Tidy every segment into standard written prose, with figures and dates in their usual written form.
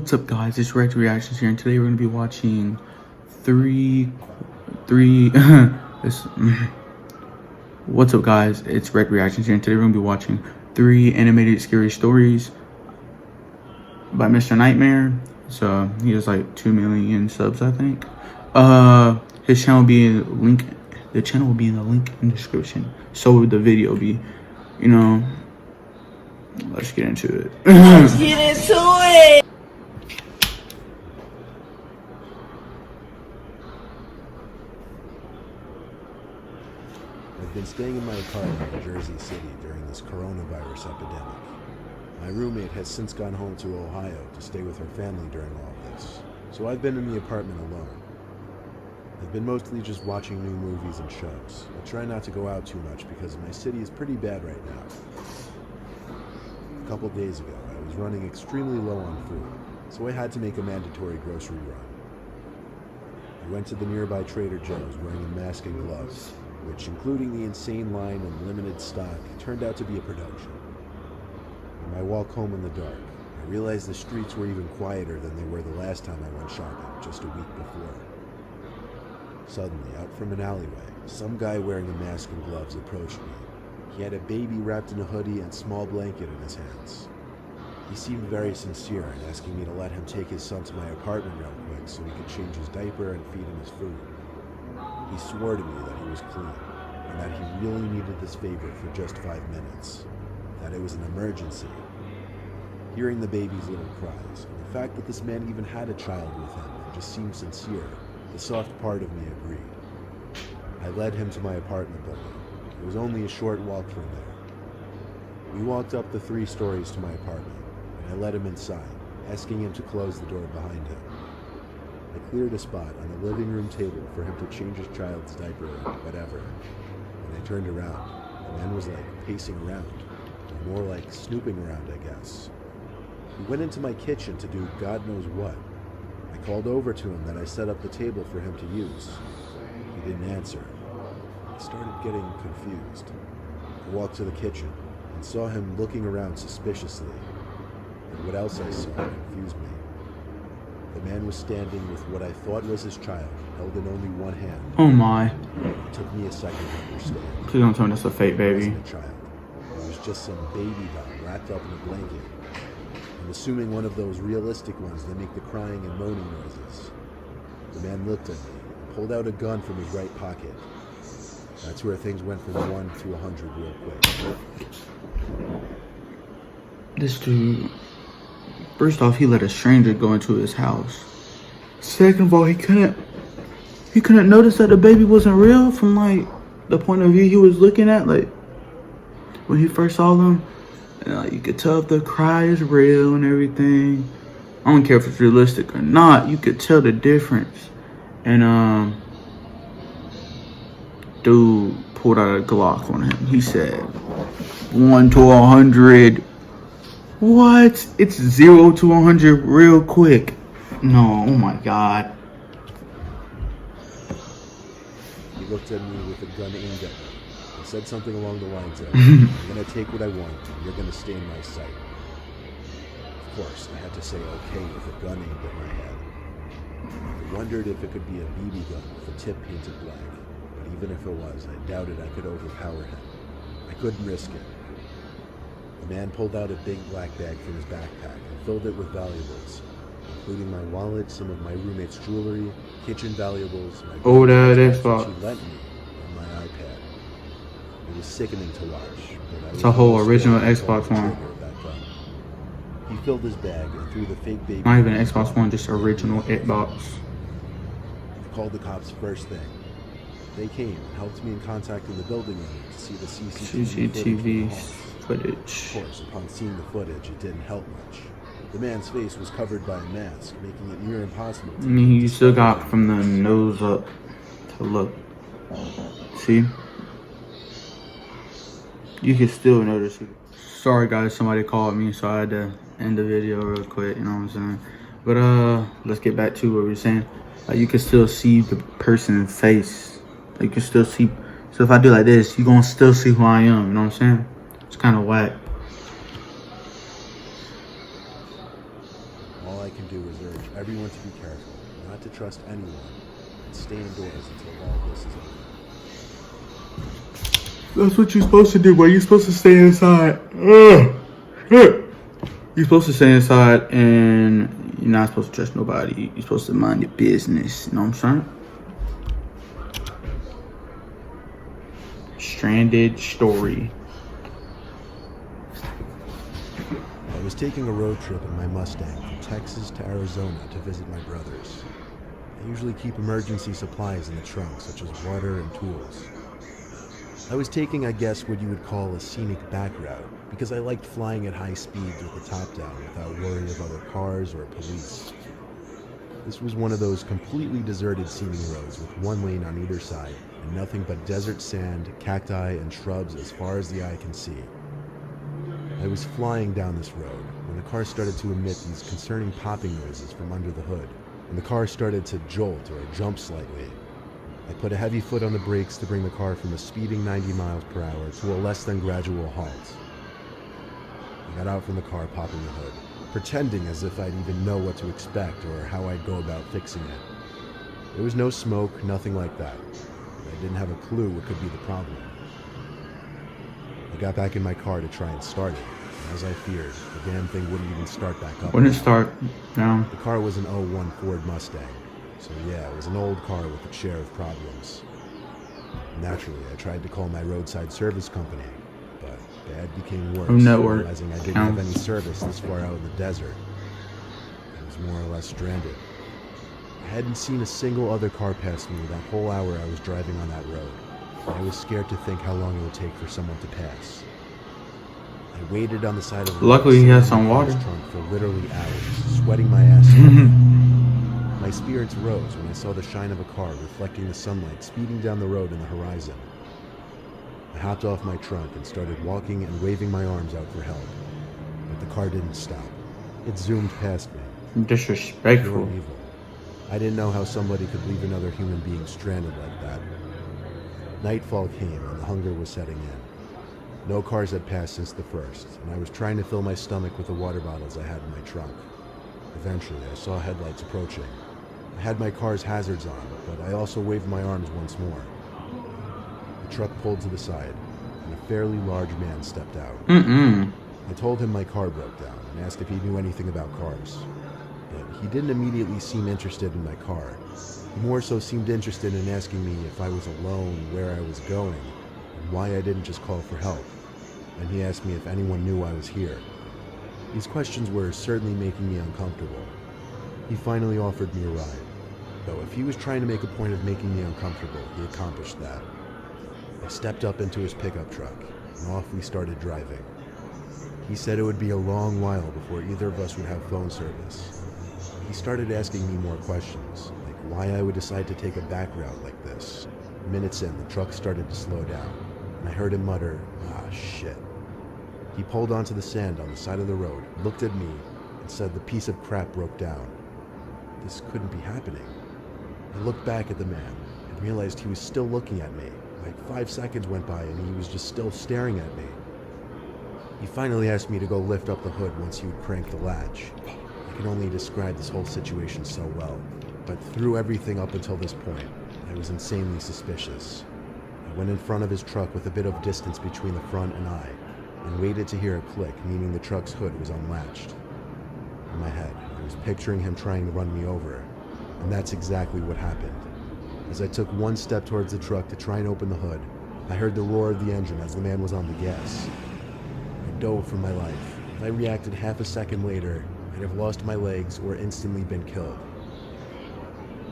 What's up, guys? It's Red Reactions here, and today we're gonna be watching this, what's up, guys? It's Red Reactions here, and today we're gonna be watching 3 animated scary stories by Mr. Nightmare. So he has like 2 million subs, I think. His channel will be in the link. The channel will be in the link in the description. So will the video be. Let's get into it. Let's get into it. I've been staying in my apartment in Jersey City during this coronavirus epidemic. My roommate has since gone home to Ohio to stay with her family during all this, so I've been in the apartment alone. I've been mostly just watching new movies and shows. I try not to go out too much because my city is pretty bad right now. A couple days ago, I was running extremely low on food, so I had to make a mandatory grocery run. I went to the nearby Trader Joe's wearing a mask and gloves, which, including the insane line and limited stock, turned out to be a production. On my walk home in the dark, I realized the streets were even quieter than they were the last time I went shopping, just a week before. Suddenly, out from an alleyway, some guy wearing a mask and gloves approached me. He had a baby wrapped in a hoodie and small blanket in his hands. He seemed very sincere in asking me to let him take his son to my apartment real quick so he could change his diaper and feed him his food. He swore to me that he was clean, and that he really needed this favor for just 5 minutes, that it was an emergency. Hearing the baby's little cries, and the fact that this man even had a child with him and just seemed sincere, the soft part of me agreed. I led him to my apartment building. It was only a short walk from there. We walked up the 3 stories to my apartment, and I led him inside, asking him to close the door behind him. I cleared a spot on the living room table for him to change his child's diaper or whatever. When I turned around, the man was like pacing around, or more like snooping around, I guess. He went into my kitchen to do God knows what. I called over to him that I set up the table for him to use. He didn't answer. I started getting confused. I walked to the kitchen and saw him looking around suspiciously. And what else I saw confused me. The man was standing with what I thought was his child, held in only one hand. Oh my. It took me a second to understand. Please don't tell me that's a fake baby. It wasn't a child. It was just some baby doll wrapped up in a blanket. I'm assuming one of those realistic ones that make the crying and moaning noises. The man looked at me and pulled out a gun from his right pocket. That's where things went from 1 to 100 real quick. This dude, first off, he let a stranger go into his house. Second of all, he couldn't notice that the baby wasn't real from like the point of view he was looking at. Like when he first saw them, and, you could tell if the cry is real and everything. I don't care if it's realistic or not. You could tell the difference. And dude pulled out a Glock on him. He said 1 to 100. What? It's 0 to 100 real quick. No, oh my God. He looked at me with a gun aimed at me and said something along the lines of, I'm gonna take what I want and you're gonna stay in my sight. Of course, I had to say okay with a gun aimed at my head. I wondered if it could be a BB gun with a tip painted black, but even if it was, I doubted I could overpower him. I couldn't risk it. The man pulled out a big black bag from his backpack and filled it with valuables, including my wallet, some of my roommate's jewelry, kitchen valuables, my Xbox she lent me, and my iPad. It was sickening to watch. But it's a whole original Xbox One. He filled his bag and threw the fake baby. Not even Xbox One, just original Xbox. I called the cops first thing. They came and helped me in contacting the building owner to see the CCTV footage. Of course, upon seeing the footage, it didn't help much. The man's face was covered by a mask, making it near impossible to you still got from the nose up to look. See? You can still notice it. Sorry guys, somebody called me, so I had to end the video real quick, you know what I'm saying? But let's get back to what we were saying. You can still see the person's face. You can still see. So if I do like this, you're gonna still see who I am, you know what I'm saying? It's kind of whack. All I can do do is urge everyone to be careful, not to trust anyone, and stay indoors until all this is over. That's what you're supposed to do, boy. You're supposed to stay inside. Ugh. You're supposed to stay inside and you're not supposed to trust nobody. You're supposed to mind your business. You know what I'm saying? Stranded story. I was taking a road trip in my Mustang from Texas to Arizona to visit my brothers. I usually keep emergency supplies in the trunk, such as water and tools. I was taking, I guess, what you would call a scenic back route, because I liked flying at high speeds with the top down without worry of other cars or police. This was one of those completely deserted seeming roads with one lane on either side, and nothing but desert sand, cacti, and shrubs as far as the eye can see. I was flying down this road when the car started to emit these concerning popping noises from under the hood, and the car started to jolt or jump slightly. I put a heavy foot on the brakes to bring the car from a speeding 90 miles per hour to a less than gradual halt. I got out from the car, popping the hood, pretending as if I'd even know what to expect or how I'd go about fixing it. There was no smoke, nothing like that. I didn't have a clue what could be the problem. I got back in my car to try and start it, and as I feared, the damn thing wouldn't even start back up. Wouldn't start. No. The car was an 01 Ford Mustang, so yeah, it was an old car with a share of problems. Naturally, I tried to call my roadside service company, but bad became worse, realizing I didn't have any service this far out in the desert. I was more or less stranded. I hadn't seen a single other car pass me that whole hour I was driving on that road. I was scared to think how long it would take for someone to pass. I waited on the side of the road. Luckily, he had some water. Trunk for literally hours, sweating my ass off. My spirits rose when I saw the shine of a car reflecting the sunlight speeding down the road in the horizon. I hopped off my trunk and started walking and waving my arms out for help. But the car didn't stop. It zoomed past me. Disrespectful. Pure evil. I didn't know how somebody could leave another human being stranded like that. Nightfall came and the hunger was setting in. No cars had passed since the first, and I was trying to fill my stomach with the water bottles I had in my trunk. Eventually, I saw headlights approaching. I had my car's hazards on, but I also waved my arms once more. The truck pulled to the side, and a fairly large man stepped out. I told him my car broke down and asked if he knew anything about cars. But he didn't immediately seem interested in my car. He more so seemed interested in asking me if I was alone, where I was going, and why I didn't just call for help. And he asked me if anyone knew I was here. These questions were certainly making me uncomfortable. He finally offered me a ride. Though if he was trying to make a point of making me uncomfortable, he accomplished that. I stepped up into his pickup truck, and off we started driving. He said it would be a long while before either of us would have phone service. He started asking me more questions, like why I would decide to take a back route like this. Minutes in, the truck started to slow down, and I heard him mutter, "Ah, shit." He pulled onto the sand on the side of the road, looked at me, and said the piece of crap broke down. This couldn't be happening. I looked back at the man and realized he was still looking at me. Like 5 seconds went by and he was just still staring at me. He finally asked me to go lift up the hood once he would crank the latch. I can only describe this whole situation so well, but through everything up until this point, I was insanely suspicious. I went in front of his truck with a bit of distance between the front and I, and waited to hear a click, meaning the truck's hood was unlatched. In my head, I was picturing him trying to run me over, and that's exactly what happened. As I took one step towards the truck to try and open the hood, I heard the roar of the engine as the man was on the gas. I dove for my life. If I reacted half a second later, I'd have lost my legs or instantly been killed.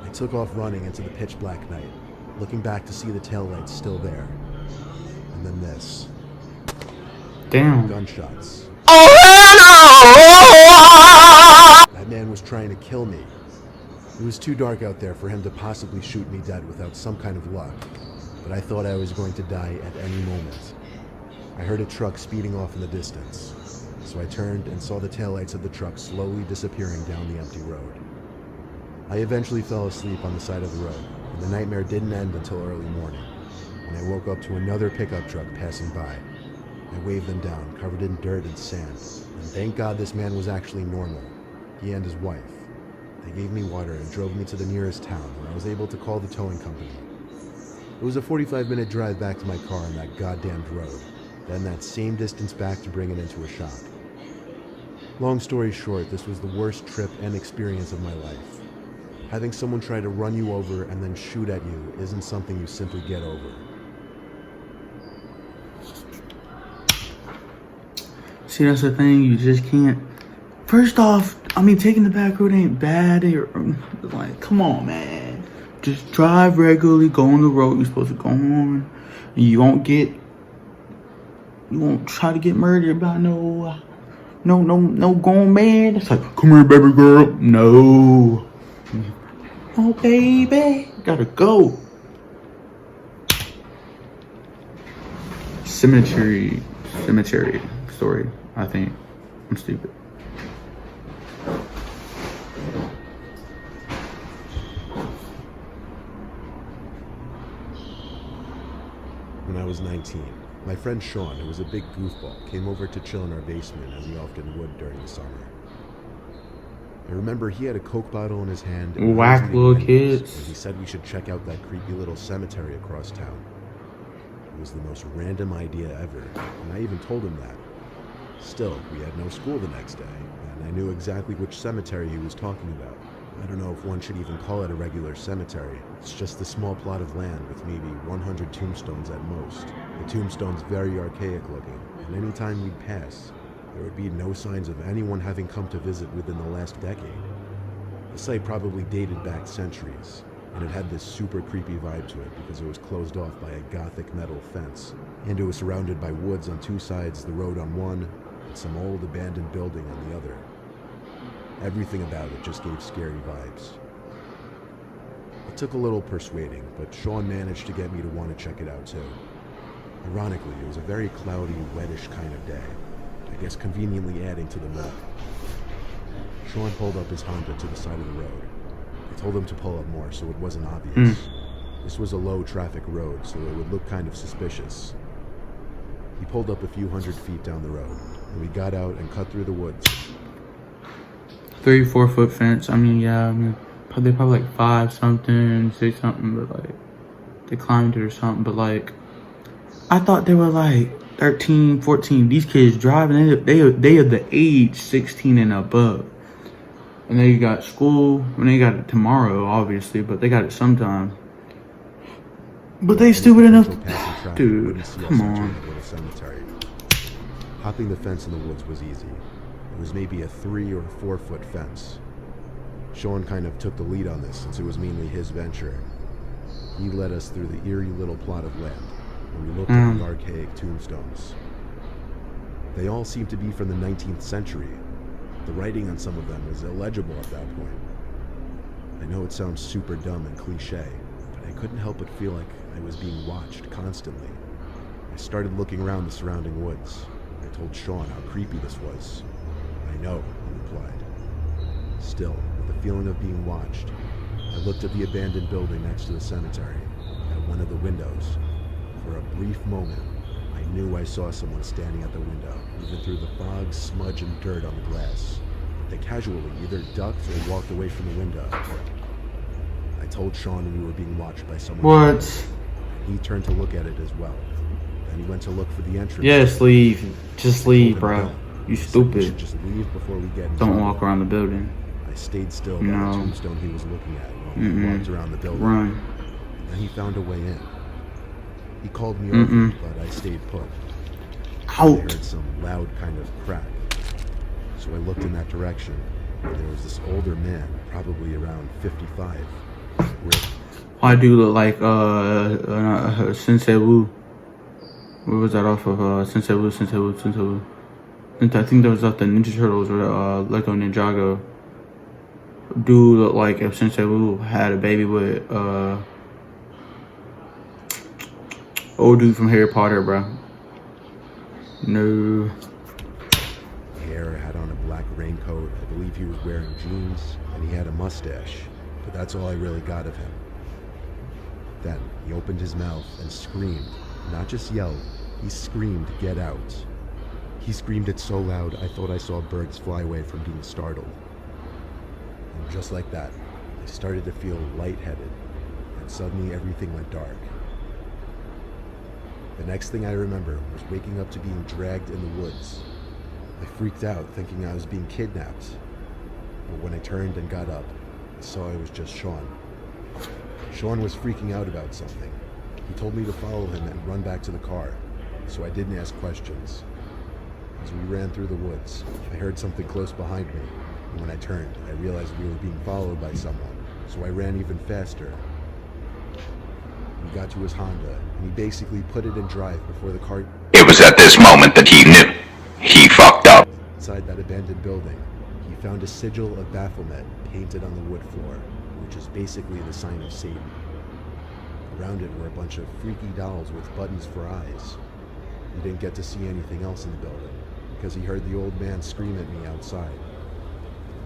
I took off running into the pitch black night, looking back to see the taillights still there. And then this. Damn. Gunshots. Oh, That man was trying to kill me. It was too dark out there for him to possibly shoot me dead without some kind of luck, but I thought I was going to die at any moment. I heard a truck speeding off in the distance, so I turned and saw the taillights of the truck slowly disappearing down the empty road. I eventually fell asleep on the side of the road, and the nightmare didn't end until early morning, when I woke up to another pickup truck passing by. I waved them down, covered in dirt and sand, and thank God this man was actually normal, he and his wife. They gave me water and drove me to the nearest town where I was able to call the towing company. It was a 45-minute drive back to my car on that goddamned road, then that same distance back to bring it into a shop. Long story short, this was the worst trip and experience of my life. Having someone try to run you over and then shoot at you isn't something you simply get over. See, that's the thing. You just can't. First off, I mean, taking the back road ain't bad. Like, come on, man. Just drive regularly. Go on the road you're supposed to go on. You won't try to get murdered by no grown man. It's like, come here, baby girl. No. Oh, baby. Gotta go. Cemetery story, I think. I'm stupid. When I was 19, my friend Sean, who was a big goofball, came over to chill in our basement as he often would during the summer. I remember he had a Coke bottle in his hand and Whack little kids. and he said we should check out that creepy little cemetery across town. It was the most random idea ever, and I even told him that. Still, we had no school the next day, and I knew exactly which cemetery he was talking about. I don't know if one should even call it a regular cemetery. It's just a small plot of land with maybe 100 tombstones at most. The tombstone's very archaic looking, and any time we'd pass, there would be no signs of anyone having come to visit within the last decade. The site probably dated back centuries, and it had this super creepy vibe to it because it was closed off by a gothic metal fence, and it was surrounded by woods on two sides, the road on one, and some old abandoned building on the other. Everything about it just gave scary vibes. It took a little persuading, but Sean managed to get me to want to check it out too. Ironically, it was a very cloudy, wettish kind of day, I guess conveniently adding to the mood. Sean pulled up his Honda to the side of the road. I told him to pull up more so it wasn't obvious. This was a low traffic road, so it would look kind of suspicious. He pulled up a few hundred feet down the road, and we got out and cut through the woods. 3-4 foot fence. I mean, yeah, they're probably like 5 something, 6 something, but like they climbed it or something. But like, I thought they were like 13, 14. These kids driving, they are the age 16 and above. And they got school, and they got it tomorrow, obviously, but they got it sometime. But they stupid enough to, dude, come on. Hopping the fence in the woods was easy. It was maybe a 3 or 4 foot fence. Sean kind of took the lead on this since it was mainly his venture. He led us through the eerie little plot of land, and we looked at the archaic tombstones. They all seemed to be from the 19th century. The writing on some of them was illegible at that point. I know it sounds super dumb and cliche, but I couldn't help but feel like I was being watched constantly. I started looking around the surrounding woods. I told Sean how creepy this was. I know, he replied. Still, with the feeling of being watched, I looked at the abandoned building next to the cemetery, at one of the windows. For a brief moment, I knew I saw someone standing at the window, even through the fog, smudge, and dirt on the glass. They casually either ducked or walked away from the window. I told Sean we were being watched by someone. What? Else, and he turned to look at it as well. Then he went to look for the entrance. Yes, leave. Just leave, bro. You stupid. Just leave before we get Don't walk around the building. I stayed still by the tombstone he was looking at while he walked around the building. Run. And he found a way in. He called me over, but I stayed put. I heard some loud kind of crack. So I looked in that direction, and there was this older man, probably around 55. I do look like Sensei Wu. Where was that off of Sensei Wu? I think that was off the Ninja Turtles or Lego Ninjago. Dude looked like if Sensei Wu had a baby with old dude from Harry Potter, bro. No. Hair had on a black raincoat. I believe he was wearing jeans, and he had a mustache. But that's all I really got of him. Then he opened his mouth and screamed. Not just yelled, he screamed, "Get out." He screamed it so loud I thought I saw birds fly away from being startled. And just like that, I started to feel lightheaded, and suddenly everything went dark. The next thing I remember was waking up to being dragged in the woods. I freaked out, thinking I was being kidnapped. But when I turned and got up, I saw it was just Sean. Sean was freaking out about something. He told me to follow him and run back to the car, so I didn't ask questions. As we ran through the woods, I heard something close behind me, and when I turned, I realized we were being followed by someone, so I ran even faster. We got to his Honda, and he basically put it in drive before the car... It was at this moment that he knew. He fucked up. Inside that abandoned building, he found a sigil of Baphomet painted on the wood floor, which is basically the sign of Satan. Around it were a bunch of freaky dolls with buttons for eyes. He didn't get to see anything else in the building, because he heard the old man scream at me outside.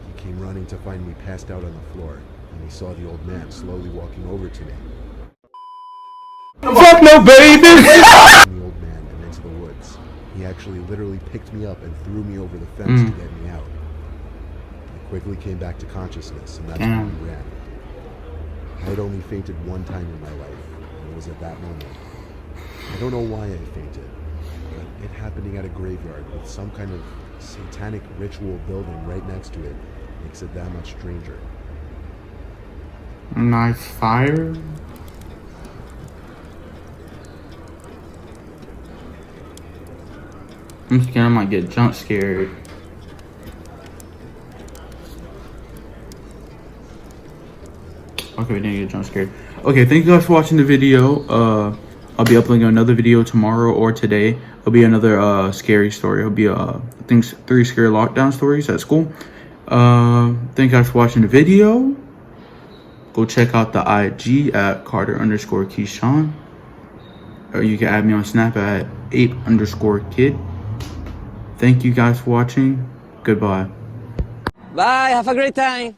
He came running to find me passed out on the floor, and he saw the old man slowly walking over to me. Fuck no, baby! The old man and into the woods. He actually literally picked me up and threw me over the fence to get me out. I quickly came back to consciousness, and that's when we ran. I had only fainted one time in my life, and it was at that moment. I don't know why I fainted, but it happening at a graveyard with some kind of satanic ritual building right next to it makes it that much stranger. Nice fire. I'm scared I might get jump scared. Okay, we didn't get jump scared. Okay, thank you guys for watching the video. I'll be uploading another video tomorrow or today. It'll be another scary story. It'll be I think 3 scary lockdown stories at school. Thank you guys for watching the video. Go check out the IG at Carter_Keyshawn. Or you can add me on Snap at 8_kid. Thank you guys for watching. Goodbye. Bye. Have a great time.